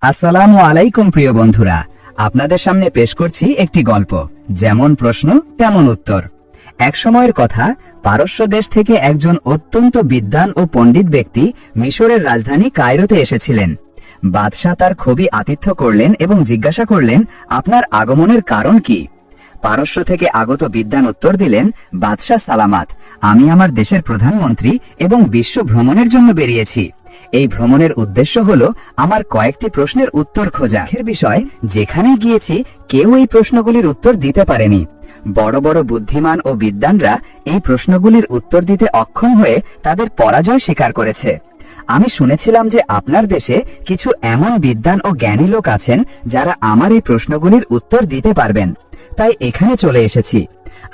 আসসালামু আলাইকুম প্রিয় বন্ধুরা, আপনাদের সামনে পেশ করছি একটি গল্প। যেমন প্রশ্ন তেমন উত্তর। এক সময়ের কথা, পারস্য দেশ থেকে একজন অত্যন্ত বিদ্বান ও পণ্ডিত ব্যক্তি মিশরের রাজধানী কায়রোতে এসেছিলেন। বাদশাহ তার খুবই আতিথ্য করলেন এবং জিজ্ঞাসা করলেন, আপনার আগমনের কারণ কি? পারস্য থেকে আগত বিদ্বান উত্তর দিলেন, বাদশাহ সালামাত, আমি আমার দেশের প্রধানমন্ত্রী এবং বিশ্ব ভ্রমণের জন্য বেরিয়েছি। এই ভ্রমণের উদ্দেশ্য হল আমার কয়েকটি প্রশ্নের উত্তর খোঁজা। এর বিষয়, যেখানেই গিয়েছি কেউ এই প্রশ্নগুলির উত্তর দিতে পারেনি। বড় বড় বুদ্ধিমান ও বিদ্বানরা এই প্রশ্নগুলির উত্তর দিতে অক্ষম হয়ে তাদের পরাজয় স্বীকার করেছে। আমি শুনেছিলাম যে আপনার দেশে কিছু এমন বিদ্বান ও জ্ঞানী লোক আছেন যারা আমার এই প্রশ্নগুলির উত্তর দিতে পারবেন, তাই এখানে চলে এসেছি।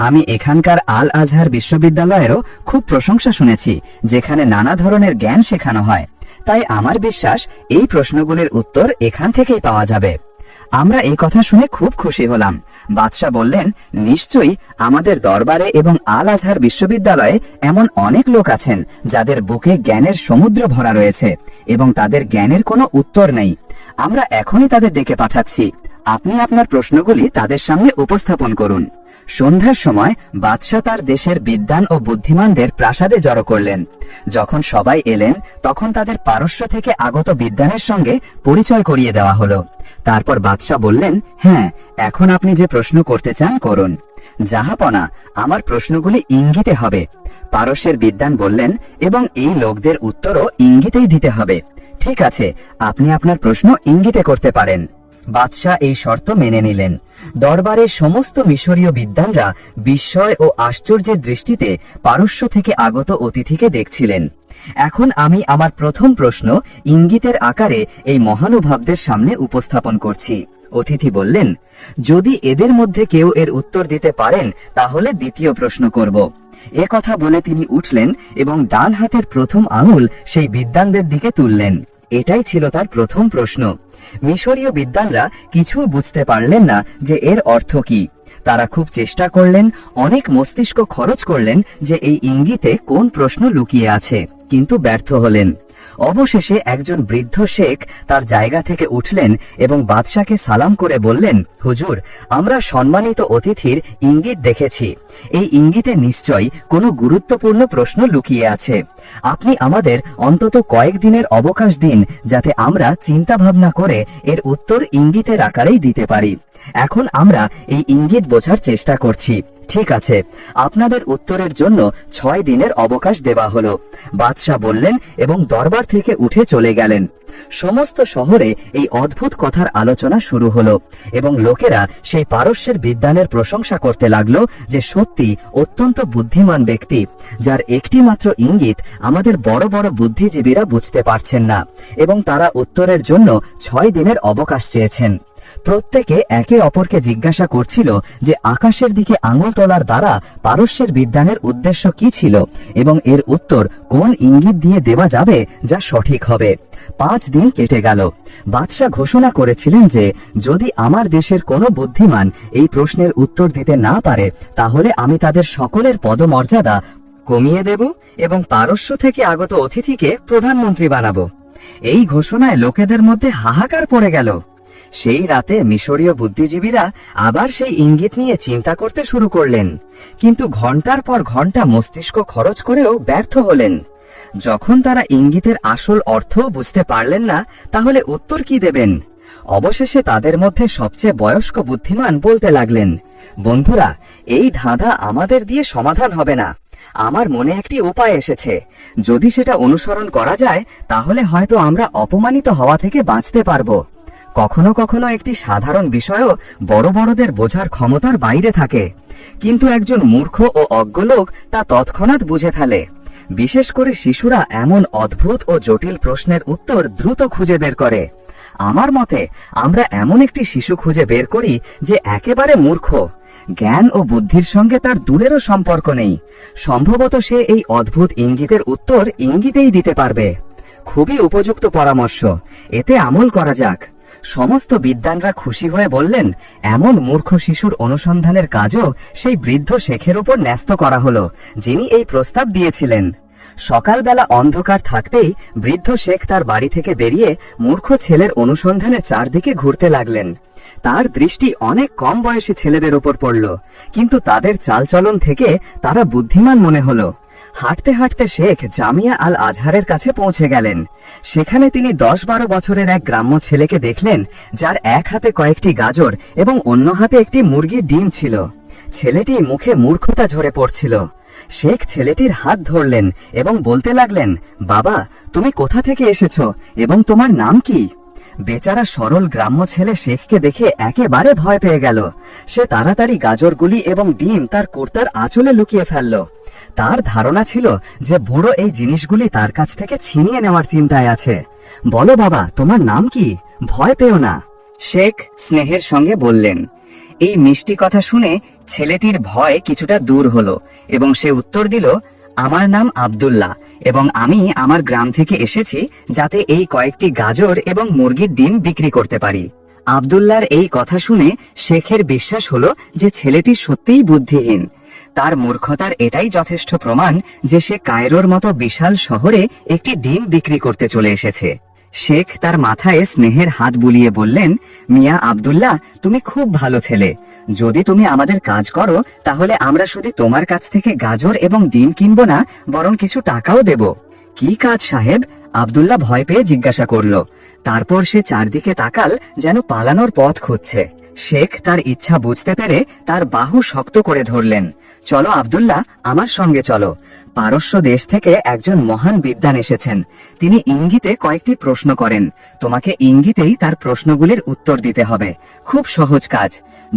আমি এখানকার আল আজহার বিশ্ববিদ্যালয়েরও খুব প্রশংসা শুনেছি, যেখানে নানা ধরনের জ্ঞান শেখানো হয়। তাই আমার বিশ্বাস এই প্রশ্নগুলির উত্তর এখান থেকেই পাওয়া যাবে। আমরা এই কথা শুনে খুব খুশি হলাম। বাদশাহ বললেন, নিশ্চয়ই আমাদের দরবারে এবং আল আজহার বিশ্ববিদ্যালয়ে এমন অনেক লোক আছেন যাদের বুকে জ্ঞানের সমুদ্র ভরা রয়েছে এবং তাদের জ্ঞানের কোনো উত্তর নেই। আমরা এখনই তাদের ডেকে পাঠাচ্ছি। আপনি আপনার প্রশ্নগুলি তাদের সামনে উপস্থাপন করুন। সন্ধ্যার সময় বাদশাহ তার দেশের বিদ্বান ও বুদ্ধিমানদের প্রাসাদে জড়ো করলেন। যখন সবাই এলেন, তখন তাদের পারস্য থেকে আগত বিদ্বানের সঙ্গে পরিচয় করিয়ে দেওয়া হলো। তারপর বাদশাহ বললেন, হ্যাঁ, এখন আপনি যে প্রশ্ন করতে চান করুন। জাহাপনা, আমার প্রশ্নগুলি ইঙ্গিতে হবে। পারস্যের বিদ্বান বললেন, এবং এই লোকদের উত্তরও ইঙ্গিতেই দিতে হবে। ঠিক আছে, আপনি আপনার প্রশ্ন ইঙ্গিতে করতে পারেন। বাদশাহ এই শর্ত মেনে নিলেন। দরবারের সমস্ত মিশরীয় বিদ্বানরা বিস্ময় ও আশ্চর্যের দৃষ্টিতে পারস্য থেকে আগত অতিথিকে দেখছিলেন। এখন আমি আমার প্রথম প্রশ্ন ইঙ্গিতের আকারে এই মহানুভাবদের সামনে উপস্থাপন করছি। অতিথি বললেন, যদি এদের মধ্যে কেউ এর উত্তর দিতে পারেন তাহলে দ্বিতীয় প্রশ্ন করব। এ কথা বলে তিনি উঠলেন এবং ডান হাতের প্রথম আঙুল সেই বিদ্বানদের দিকে তুললেন। এটাই ছিল তার প্রথম প্রশ্ন। মিশরীয় বিদ্বানরা কিছু বুঝতে পারলেন না যে এর অর্থ কি। তারা খুব চেষ্টা করলেন, অনেক মস্তিষ্ক খরচ করলেন যে এই ইঙ্গিতে কোন প্রশ্ন লুকিয়ে আছে, কিন্তু ব্যর্থ হলেন। অবশেষে একজন বৃদ্ধ শেখ তার জায়গা থেকে উঠলেন এবং বাদশাকে সালাম করে বললেন, হুজুর, আমরা সম্মানিত অতিথির ইঙ্গিত দেখেছি। এই ইঙ্গিতে নিশ্চয়ই কোনো গুরুত্বপূর্ণ প্রশ্ন লুকিয়ে আছে। আপনি আমাদের অন্তত কয়েকদিনের অবকাশ দিন, যাতে আমরা চিন্তা ভাবনা করে এর উত্তর ইঙ্গিতের আকারেই দিতে পারি। এখন আমরা এই ইঙ্গিত বোঝার চেষ্টা করছি। ঠিক আছে, আপনাদের উত্তরের জন্য 6 দিনের অবকাশ দেওয়া হলো। বাদশাহ বললেন এবং দরবার থেকে উঠে চলে গেলেন। সমস্ত শহরে এই অদ্ভুত কথার আলোচনা শুরু হলো এবং লোকেরা সেই পারস্যের বিদ্বানের প্রশংসা করতে লাগলো যে সত্যি অত্যন্ত বুদ্ধিমান ব্যক্তি, যার একটি মাত্র ইঙ্গিত আমাদের বড় বড় বুদ্ধিজীবীরা বুঝতে পারছেন না, এবং তারা উত্তরের জন্য 6 দিনের অবকাশ চেয়েছেন। প্রত্যেকে একে অপরকে জিজ্ঞাসা করছিল যে আকাশের দিকে আঙুল তোলার দ্বারা পারস্যের বিদ্বানের উদ্দেশ্য কি ছিল এবং এর উত্তর কোন ইঙ্গিত দিয়ে দেওয়া যাবে যা সঠিক হবে। 5 দিন কেটে গেল। বাদশাহ ঘোষণা করেছিলেন যে যদি আমার দেশের কোনো বুদ্ধিমান এই প্রশ্নের উত্তর দিতে না পারে, তাহলে আমি তাদের সকলের পদমর্যাদা কমিয়ে দেব এবং পারস্য থেকে আগত অতিথিকে প্রধানমন্ত্রী বানাবো। এই ঘোষণায় লোকেদের মধ্যে হাহাকার পড়ে গেল। সেই রাতে মিশরীয় বুদ্ধিজীবীরা আবার সেই ইঙ্গিত নিয়ে চিন্তা করতে শুরু করলেন, কিন্তু ঘন্টার পর ঘন্টা মস্তিষ্ক খরচ করেও ব্যর্থ হলেন। যখন তারা ইঙ্গিতের আসল অর্থ বুঝতে পারলেন না, তাহলে উত্তর কি দেবেন? অবশেষে তাদের মধ্যে সবচেয়ে বয়স্ক বুদ্ধিমান বলতে লাগলেন, বন্ধুরা, এই ধাঁধা আমাদের দিয়ে সমাধান হবে না। আমার মনে একটি উপায় এসেছে। যদি সেটা অনুসরণ করা যায়, তাহলে হয়তো আমরা অপমানিত হওয়া থেকে বাঁচতে পারবো। কখনো কখনো একটি সাধারণ বিষয়ও বড় বড়দের বোঝার ক্ষমতার বাইরে থাকে, কিন্তু একজন মূর্খ ও অজ্ঞ লোক তা তৎক্ষণাৎ বুঝে ফেলে। বিশেষ করে শিশুরা এমন অদ্ভুত ও জটিল প্রশ্নের উত্তর দ্রুত খুঁজে বের করে। আমার মতে আমরা এমন একটি শিশু খুঁজে বের করি যে একেবারে মূর্খ, জ্ঞান ও বুদ্ধির সঙ্গে তার দূরেরও সম্পর্ক নেই। সম্ভবত সে এই অদ্ভুত ইঙ্গিতের উত্তর ইঙ্গিতেই দিতে পারবে। খুবই উপযুক্ত পরামর্শ, এতে আমল করা যাক। সমস্ত বিদ্বানরা খুশি হয়ে বললেন, এমন মূর্খ শিশুর অনুসন্ধানের কাজও সেই বৃদ্ধ শেখের উপর ন্যস্ত করা হলো, যিনি এই প্রস্তাব দিয়েছিলেন। সকালবেলা অন্ধকার থাকতেই বৃদ্ধ শেখ তার বাড়ি থেকে বেরিয়ে মূর্খ ছেলের অনুসন্ধানে চারদিকে ঘুরতে লাগলেন। তার দৃষ্টি অনেক কম বয়সী ছেলেদের উপর পড়ল, কিন্তু তাদের চালচলন থেকে তারা বুদ্ধিমান মনে হলো। হাঁটতে হাঁটতে শেখ জামিয়া আল আজহারের কাছে পৌঁছে গেলেন। সেখানে তিনি 10-12 বছরের এক গ্রাম্য ছেলেকে দেখলেন, যার এক হাতে কয়েকটি গাজর এবং অন্য হাতে একটি মুরগির ডিম ছিল। ছেলেটি মুখে মূর্খতা ঝরে পড়ছিল। শেখ ছেলেটির হাত ধরলেন এবং বলতে লাগলেন, বাবা, তুমি কোথা থেকে এসেছো এবং তোমার নাম কি? বেচারা সরল গ্রাম্য ছেলে শেখকে দেখে একেবারে ভয় পেয়ে গেল। সে তাড়াতাড়ি গাজরগুলি এবং ডিম তার কুর্তার আঁচলে লুকিয়ে ফেলল। তার ধারণা ছিল যে বুড়ো এই জিনিসগুলি তার কাছ থেকে ছিনিয়ে নেওয়ার চিন্তায় আছে। বলো বাবা, তোমার নাম কি? ভয় পেও না, শেখ স্নেহের সঙ্গে বললেন। এই মিষ্টি কথা শুনে ছেলেটির ভয় কিছুটা দূর হলো এবং সে উত্তর দিল, আমার নাম আব্দুল্লাহ এবং আমি আমার গ্রাম থেকে এসেছি যাতে এই কয়েকটি গাজর এবং মুরগির ডিম বিক্রি করতে পারি। আব্দুল্লাহর এই কথা শুনে শেখের বিশ্বাস হলো যে ছেলেটি সত্যিই বুদ্ধিহীন। তার মূর্খতার এটাই যথেষ্ট প্রমাণ যে সে কায়রোর মতো বিশাল শহরে একটি ডিম বিক্রি করতে চলে এসেছে। শেখ তার মাথায় স্নেহের হাত বুলিয়ে বললেন, মিয়া আব্দুল্লাহ, তুমি খুব ভালো ছেলে। যদি তুমি আমাদের কাজ করো তাহলে আমরা শুধু তোমার কাছ থেকে গাজর এবং ডিম কিনব না, বরং কিছু টাকাও দেব। কি কাজ সাহেব? আব্দুল্লাহ ভয় পেয়ে জিজ্ঞাসা করল। তারপর সে চারদিকে তাকাল, যেন পালানোর পথ খুঁজছে। শেখ তার ইচ্ছা বুঝতে পেরে তার বাহু শক্ত করে ধরলেন। চলো আব্দুল্লাহ, আমার সঙ্গে চলো। পারস্য দেশ থেকে একজন মহান বিদ্বান এসেছেন। তিনি ইঙ্গিতে কয়েকটি প্রশ্ন করেন। তোমাকে ইঙ্গিতেই তার প্রশ্নগুলির উত্তর দিতে হবে। খুব সহজ কাজ।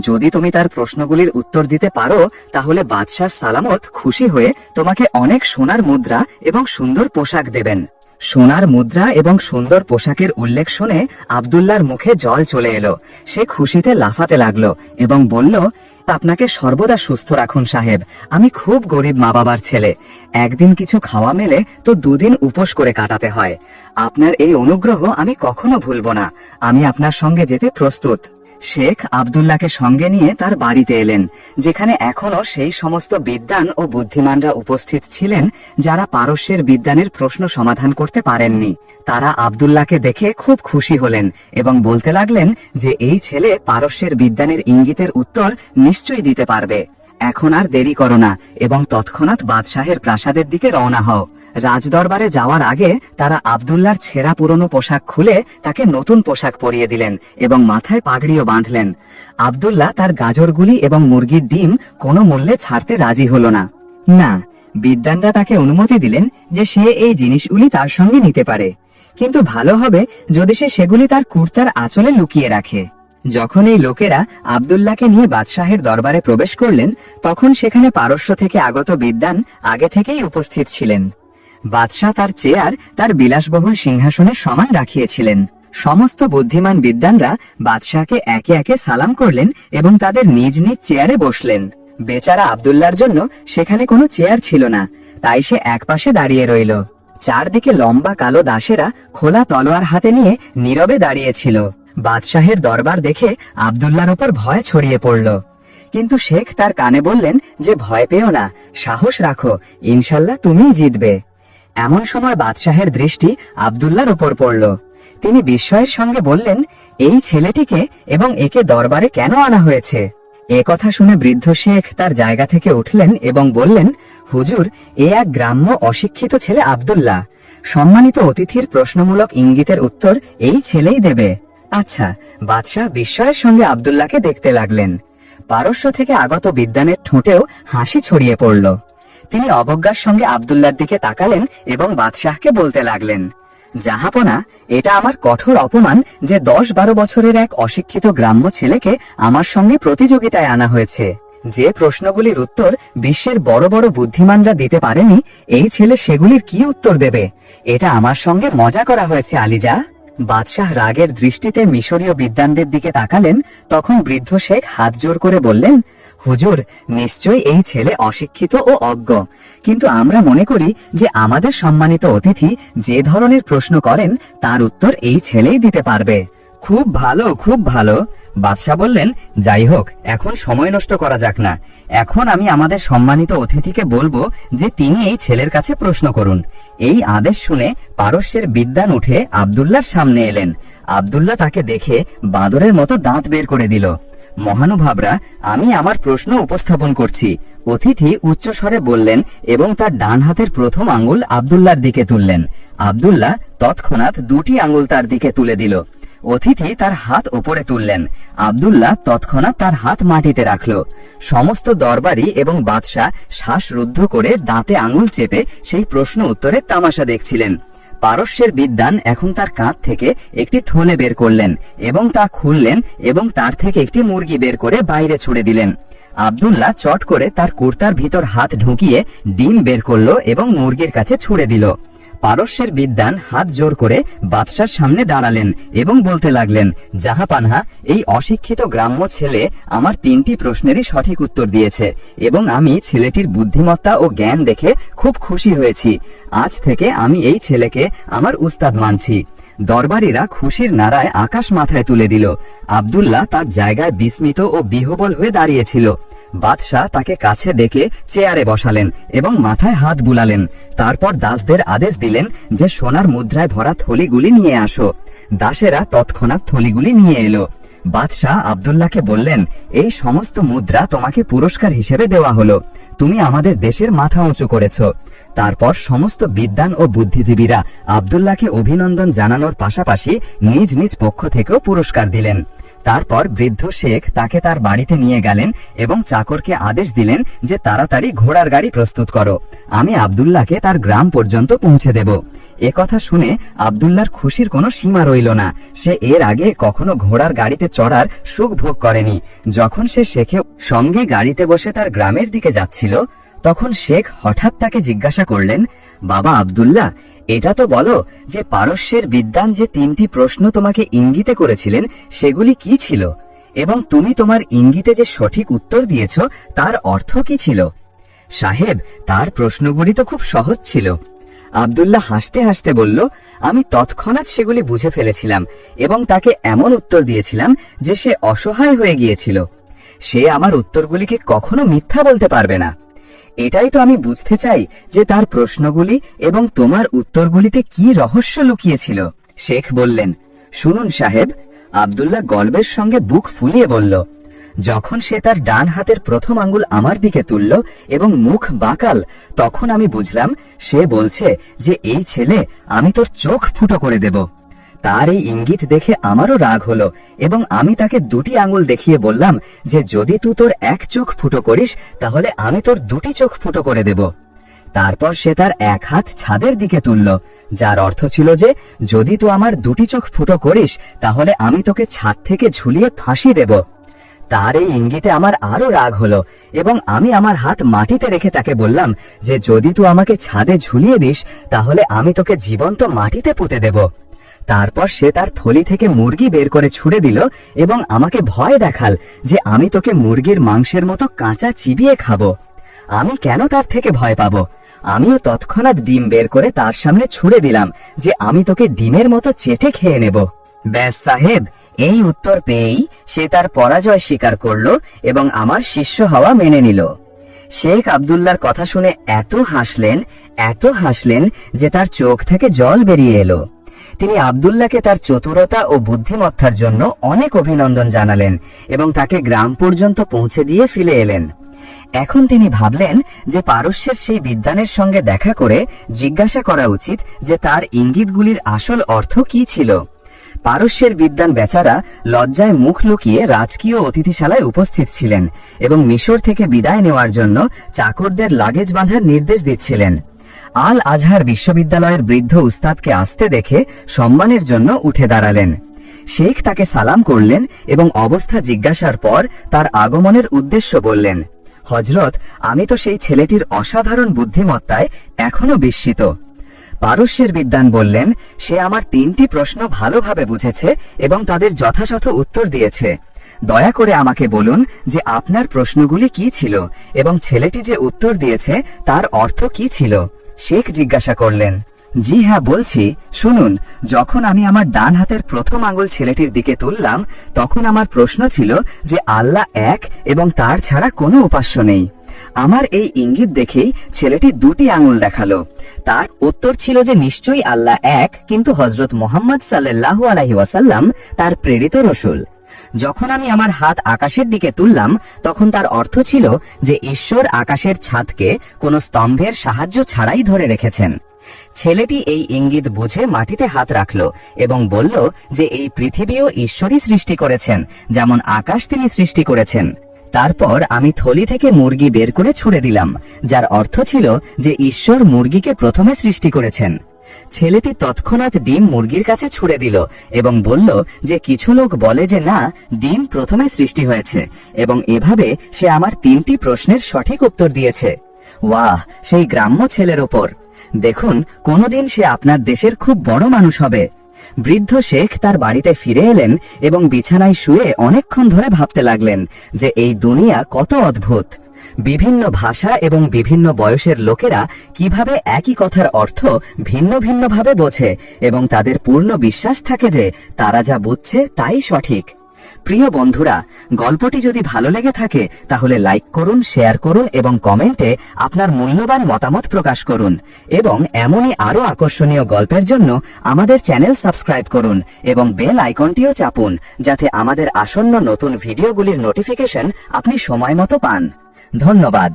যদি তুমি তার প্রশ্নগুলির উত্তর দিতে পারো তাহলে বাদশাহ সালামত খুশি হয়ে তোমাকে অনেক সোনার মুদ্রা এবং সুন্দর পোশাক দেবেন। সোনার মুদ্রা এবং সুন্দর পোশাকের উল্লেখ শুনে আব্দুল্লাহর মুখে জল চলে এলো। সে খুশিতে লাফাতে লাগলো এবং বলল, আপনাকে সর্বদা সুস্থ রাখুন সাহেব। আমি খুব গরিব মা বাবার ছেলে। একদিন কিছু খাওয়া মেলে তো 2 দিন উপোস করে কাটাতে হয়। আপনার এই অনুগ্রহ আমি কখনো ভুলব না। আমি আপনার সঙ্গে যেতে প্রস্তুত। শেখ আব্দুল্লাহকে সঙ্গে নিয়ে তার বাড়িতে এলেন, যেখানে এখনো সেই সমস্ত বিদ্বান ও বুদ্ধিমানরা উপস্থিত ছিলেন যারা পারস্যের বিদ্বানের প্রশ্ন সমাধান করতে পারেননি। তারা আব্দুল্লাহকে দেখে খুব খুশি হলেন এবং বলতে লাগলেন যে এই ছেলে পারস্যের বিদ্বানের ইঙ্গিতের উত্তর নিশ্চয়ই দিতে পারবে। এখন আর দেরি করো না এবং তৎক্ষণাৎ বাদশাহের প্রাসাদের দিকে রওনা হও। রাজদরবারে যাওয়ার আগে তারা আব্দুল্লাহর ছেঁড়া পুরনো পোশাক খুলে তাকে নতুন পোশাক পরিয়ে দিলেন এবং মাথায় পাগড়িও বাঁধলেন। আব্দুল্লাহ তার গাজরগুলি এবং মুরগির ডিম কোনো মূল্যে ছাড়তে রাজি হলো না। না, বিদ্বানরা তাকে অনুমতি দিলেন যে সে এই জিনিসগুলি তার সঙ্গে নিতে পারে, কিন্তু ভালো হবে যদি সে সেগুলি তার কুর্তার আঁচলে লুকিয়ে রাখে। যখন এই লোকেরা আব্দুল্লাহকে নিয়ে বাদশাহের দরবারে প্রবেশ করলেন, তখন সেখানে পারস্য থেকে আগত বিদ্বান আগে থেকেই উপস্থিত ছিলেন। বাদশাহ তার চেয়ার তার বিলাসবহুল সিংহাসনে সমান রাখিয়েছিলেন। সমস্ত বুদ্ধিমান বিদ্বানরা বাদশাহকে একে একে সালাম করলেন এবং তাদের নিজ নিজ চেয়ারে বসলেন। বেচারা আব্দুল্লাহর জন্য সেখানে কোনো চেয়ার ছিল না, তাই সে একপাশে দাঁড়িয়ে রইল। চারদিকে লম্বা কালো দাসেরা খোলা তলোয়ার হাতে নিয়ে নীরবে দাঁড়িয়েছিল। বাদশাহের দরবার দেখে আব্দুল্লাহর উপর ভয় ছড়িয়ে পড়ল, কিন্তু শেখ তার কানে বললেন যে ভয় পেও না, সাহস রাখো, ইনশাল্লাহ তুমিই জিতবে। এমন সময় বাদশাহের দৃষ্টি আব্দুল্লাহর উপর পড়ল। তিনি বিস্ময়ের সঙ্গে বললেন, এই ছেলেটিকে এবং একে দরবারে কেন আনা হয়েছে? এ কথা শুনে বৃদ্ধ শেখ তার জায়গা থেকে উঠলেন এবং বললেন, হুজুর, এ এক গ্রাম্য অশিক্ষিত ছেলে আব্দুল্লাহ। সম্মানিত অতিথির প্রশ্নমূলক ইঙ্গিতের উত্তর এই ছেলেই দেবে। আচ্ছা। বাদশাহ বিস্ময়ের সঙ্গে আব্দুল্লাহকে দেখতে লাগলেন। পারস্য থেকে আগত বিদ্বানের ঠোঁটেও হাসি ছড়িয়ে পড়ল। তিনি অবজ্ঞার সঙ্গে আব্দুল্লাহর দিকে তাকালেন এবং বাদশাহকে বলতে লাগলেন, জাহাপনা, এটা আমার কঠোর অপমান যে 10-12 বছরের এক অশিক্ষিত গ্রাম্য ছেলেকে আমার সঙ্গে প্রতিযোগিতায় আনা হয়েছে। যে প্রশ্নগুলির উত্তর বিশ্বের বড় বড় বুদ্ধিমানরা দিতে পারেনি, এই ছেলে সেগুলির কি উত্তর দেবে? এটা আমার সঙ্গে মজা করা হয়েছে আলিজা। বাদশাহ রাগের দৃষ্টিতে মিশরীয় বিদ্বানদের দিকে তাকালেন। তখন বৃদ্ধ শেখ হাত জোর করে বললেন, হুজুর, নিশ্চয়ই এই ছেলে অশিক্ষিত ও অজ্ঞ, কিন্তু আমরা মনে করি যে আমাদের সম্মানিত অতিথি যে ধরনের প্রশ্ন করেন তার উত্তর এই ছেলেই দিতে পারবে। খুব ভালো, খুব ভালো। বাদশাহ বললেন, যাই হোক, এখন সময় নষ্ট করা যাক না। এখন আমি আমাদের সম্মানিত অতিথিকে বলবো যে তিনি এই ছেলের কাছে প্রশ্ন করুন। এই আদেশ শুনে পারস্যের বিদ্বান উঠে আব্দুল্লাহর সামনে এলেন। আব্দুল্লাহ তাকে দেখে বাঁদরের মতো দাঁত বের করে দিল। মহানুভাবরা, আমি আমার প্রশ্ন উপস্থাপন করছি। অতিথি উচ্চস্বরে বললেন এবং তার ডান হাতের প্রথম আঙ্গুল আব্দুল্লাহর দিকে তুললেন। আব্দুল্লাহ তৎক্ষণাৎ দুটি আঙ্গুল তার দিকে তুলে দিল। অতিথি তার হাত ওপরে তুললেন। আব্দুল্লাহ তৎক্ষণাৎ তার হাত মাটিতে রাখল। সমস্ত দরবারি এবং বাদশাহ শ্বাসরুদ্ধ করে দাঁতে আঙুল চেপে সেই প্রশ্ন উত্তরের তামাশা দেখছিলেন। পারস্যের বিদ্বান এখন তার কাঁধ থেকে একটি থলে বের করলেন এবং তা খুললেন এবং তার থেকে একটি মুরগি বের করে বাইরে ছুড়ে দিলেন। আব্দুল্লাহ চট করে তার কুর্তার ভিতর হাত ঢুকিয়ে ডিম বের করল এবং মুরগির কাছে ছুড়ে দিল। পারস্যের বিদ্বান হাত জোর করে বাদশার সামনে দাঁড়ালেন এবং বলতে লাগলেন, জাহাপানহা, এই অশিক্ষিত গ্রাম্য ছেলে আমার 3টি প্রশ্নেরই সঠিক উত্তর দিয়েছে এবং আমি ছেলেটির বুদ্ধিমত্তা ও জ্ঞান দেখে খুব খুশি হয়েছি। আজ থেকে আমি এই ছেলেকে আমার উস্তাদ মানছি। দরবারীরা খুশির নারায় আকাশ মাথায় তুলে দিল। আব্দুল্লাহ তার জায়গায় বিস্মিত ও বিহ্বল হয়ে দাঁড়িয়েছিল। বাদশাহ তাকে কাছে ডেকে চেয়ারে বসালেন এবং মাথায় হাত বুলালেন। তারপর দাসদের আদেশ দিলেন যে সোনার মুদ্রায় ভরা থলিগুলি নিয়ে আসো। দাসেরা তৎক্ষণাৎ থলিগুলি নিয়ে এলো। বাদশাহ আব্দুল্লাহকে বললেন, এই সমস্ত মুদ্রা তোমাকে পুরস্কার হিসেবে দেওয়া হলো। তুমি আমাদের দেশের মাথা উঁচু করেছ। তারপর সমস্ত বিদ্বান ও বুদ্ধিজীবীরা আব্দুল্লাহকে অভিনন্দন জানানোর পাশাপাশি নিজ নিজ পক্ষ থেকেও পুরস্কার দিলেন। তারপর বৃদ্ধ শেখ তাকে তার বাড়িতে নিয়ে গেলেন এবং চাকরকে আদেশ দিলেন যে তাড়াতাড়ি ঘোড়ার গাড়ি প্রস্তুত করো, আমি আব্দুল্লাহকে তার গ্রাম পর্যন্ত পৌঁছে দেব। একথা শুনে আব্দুল্লাহর খুশির কোনো সীমা রইল না। সে এর আগে কখনো ঘোড়ার গাড়িতে চড়ার সুখ ভোগ করেনি। যখন সে শেখের সঙ্গে গাড়িতে বসে তার গ্রামের দিকে যাচ্ছিল, তখন শেখ হঠাৎ তাকে জিজ্ঞাসা করলেন, বাবা আব্দুল্লাহ, এটা তো বলো যে পারস্যের বিদ্বান যে 3টি প্রশ্ন তোমাকে ইঙ্গিতে করেছিলেন সেগুলি কি ছিল, এবং তুমি তোমার ইঙ্গিতে যে সঠিক উত্তর দিয়েছ তার অর্থ কি ছিল? সাহেব, তার প্রশ্নগুলি তো খুব সহজ ছিল। আব্দুল্লাহ হাসতে হাসতে বলল, আমি তৎক্ষণাৎ সেগুলি বুঝে ফেলেছিলাম এবং তাকে এমন উত্তর দিয়েছিলাম যে সে অসহায় হয়ে গিয়েছিল। সে আমার উত্তরগুলিকে কখনো মিথ্যা বলতে পারবে না। এটাই তো আমি বুঝতে চাই যে তার প্রশ্নগুলি এবং তোমার উত্তরগুলিতে কি রহস্য লুকিয়েছিল। শেখ বললেন, শুনুন সাহেব। আব্দুল্লাহ গর্বের সঙ্গে বুক ফুলিয়ে বলল, যখন সে তার ডান হাতের প্রথম আঙ্গুল আমার দিকে তুলল এবং মুখ বাঁকাল, তখন আমি বুঝলাম সে বলছে যে এই ছেলে, আমি তোর চোখ ফুটো করে দেব। তার এই ইঙ্গিত দেখে আমারও রাগ হলো এবং আমি তাকে 2টি আঙ্গুল দেখিয়ে বললাম যে যদি তুই তোর এক চোখ ফুটো করিস তাহলে আমি তোর 2টি চোখ ফুটো করে দেব। তারপর সে তার এক হাত ছাদের দিকে তুলল, যার অর্থ ছিল যে যদি তুই আমার 2টি চোখ ফুটো করিস তাহলে আমি তোকে ছাদ থেকে ঝুলিয়ে ফাঁসি দেব। তার এই ইঙ্গিতে আমার আরো রাগ হলো এবং আমি আমার হাত মাটিতে রেখে তাকে বললাম যে যদি তুই আমাকে ছাদে ঝুলিয়ে দিস তাহলে আমি তোকে জীবন্ত মাটিতে পুঁতে দেব। তারপর সে তার থলি থেকে মুরগি বের করে ছুড়ে দিল এবং আমাকে ভয় দেখাল যে আমি তোকে মুরগির মাংসের মতো কাঁচা চিবিয়ে খাবো। আমি কেন তার থেকে ভয় পাবো? আমিও তৎক্ষণাৎ ডিম বের করে তার সামনে ছুড়ে দিলাম যে আমি তোকে ডিমের মতো চেটে খেয়ে নেব। ব্যাস সাহেব, এই উত্তর পেয়েই সে তার পরাজয় স্বীকার করল এবং আমার শিষ্য হওয়া মেনে নিল। শেখ আব্দুল্লাহর কথা শুনে এত হাসলেন যে তার চোখ থেকে জল বেরিয়ে এলো। তিনি আব্দুল্লাহকে তার চতুরতা ও বুদ্ধিমত্তার জন্য অনেক অভিনন্দন জানালেন এবং তাকে গ্রাম পর্যন্ত পৌঁছে দিয়ে ফিরে এলেন। এখন তিনি ভাবলেন যে পারস্যের সেই বিদ্বানের সঙ্গে দেখা করে জিজ্ঞাসা করা উচিত যে তার ইঙ্গিতগুলির আসল অর্থ কি ছিল। পারস্যের বিদ্বান বেচারা লজ্জায় মুখ লুকিয়ে রাজকীয় অতিথিশালায় উপস্থিত ছিলেন এবং মিশর থেকে বিদায় নেওয়ার জন্য চাকরদের লাগেজ বাঁধার নির্দেশ দিচ্ছিলেন। আল আজহার বিশ্ববিদ্যালয়ের বৃদ্ধ উস্তাদকে আসতে দেখে সম্মানের জন্য উঠে দাঁড়ালেন। শেখ তাকে সালাম করলেন এবং অবস্থা জিজ্ঞাসার পর তার আগমনের উদ্দেশ্য বললেন। হযরত, আমি তো সেই ছেলেটির অসাধারণ বুদ্ধিমত্তায় এখনো বিস্মিত। পারস্যের বিদ্বান বললেন, সে আমার 3টি প্রশ্ন ভালোভাবে বুঝেছে এবং তাদের যথাযথ উত্তর দিয়েছে। দয়া করে আমাকে বলুন যে আপনার প্রশ্নগুলি কি ছিল এবং ছেলেটি যে উত্তর দিয়েছে তার অর্থ কি ছিল। শেখ জিজ্ঞাসা করলেন। জি হ্যাঁ বলছি, শুনুন। যখন আমি আমার ডান হাতের প্রথম আঙ্গুল ছেলেটির দিকে তুললাম, তখন আমার প্রশ্ন ছিল যে আল্লাহ এক এবং তার ছাড়া কোনো উপাস্য নেই। আমার এই ইঙ্গিত দেখেই ছেলেটি দুটি আঙুল দেখালো। তার উত্তর ছিল যে নিশ্চয়ই আল্লাহ এক, কিন্তু হযরত মুহাম্মদ সাল্লাল্লাহু আলাইহি ওয়াসাল্লাম তার প্রেরিত রসূল। যখন আমি আমার হাত আকাশের দিকে তুললাম, তখন তার অর্থ ছিল যে ঈশ্বর আকাশের ছাদকে কোনো স্তম্ভের সাহায্য ছাড়াই ধরে রেখেছেন। ছেলেটি এই ইঙ্গিত বুঝে মাটিতে হাত রাখল এবং বলল যে এই পৃথিবীও ঈশ্বরই সৃষ্টি করেছেন, যেমন আকাশ তিনি সৃষ্টি করেছেন। তারপর আমি থলি থেকে মুরগি বের করে ছুড়ে দিলাম, যার অর্থ ছিল যে ঈশ্বর মুরগিকে প্রথমে সৃষ্টি করেছেন। ছেলেটি তৎক্ষণাৎ ডিম মুরগির কাছে ছুড়ে দিল এবং বলল যে কিছু লোক বলে যে না, ডিম প্রথমে সৃষ্টি হয়েছে, এবং এভাবে সে আমার 3টি প্রশ্নের সঠিক উত্তর দিয়েছে। ওয়াহ, সেই গ্রাম্য ছেলের ওপর দেখুন, কোনোদিন সে আপনার দেশের খুব বড় মানুষ হবে। বৃদ্ধ শেখ তার বাড়িতে ফিরে এলেন এবং বিছানায় শুয়ে অনেকক্ষণ ধরে ভাবতে লাগলেন যে এই দুনিয়া কত অদ্ভুত। বিভিন্ন ভাষা এবং বিভিন্ন বয়সের লোকেরা কিভাবে একই কথার অর্থ ভিন্ন ভিন্নভাবে বোঝে এবং তাদের পূর্ণ বিশ্বাস থাকে যে তারা যা বুঝছে তাই সঠিক। প্রিয় বন্ধুরা, গল্পটি যদি ভালো লেগে থাকে তাহলে লাইক করুন, শেয়ার করুন এবং কমেন্টে আপনার মূল্যবান মতামত প্রকাশ করুন। এবং এমনই আরো আকর্ষণীয় গল্পের জন্য আমাদের চ্যানেল সাবস্ক্রাইব করুন এবং বেল আইকনটিও চাপুন, যাতে আমাদের আসন্ন নতুন ভিডিওগুলির নোটিফিকেশন আপনি সময় মতো পান। ধন্যবাদ।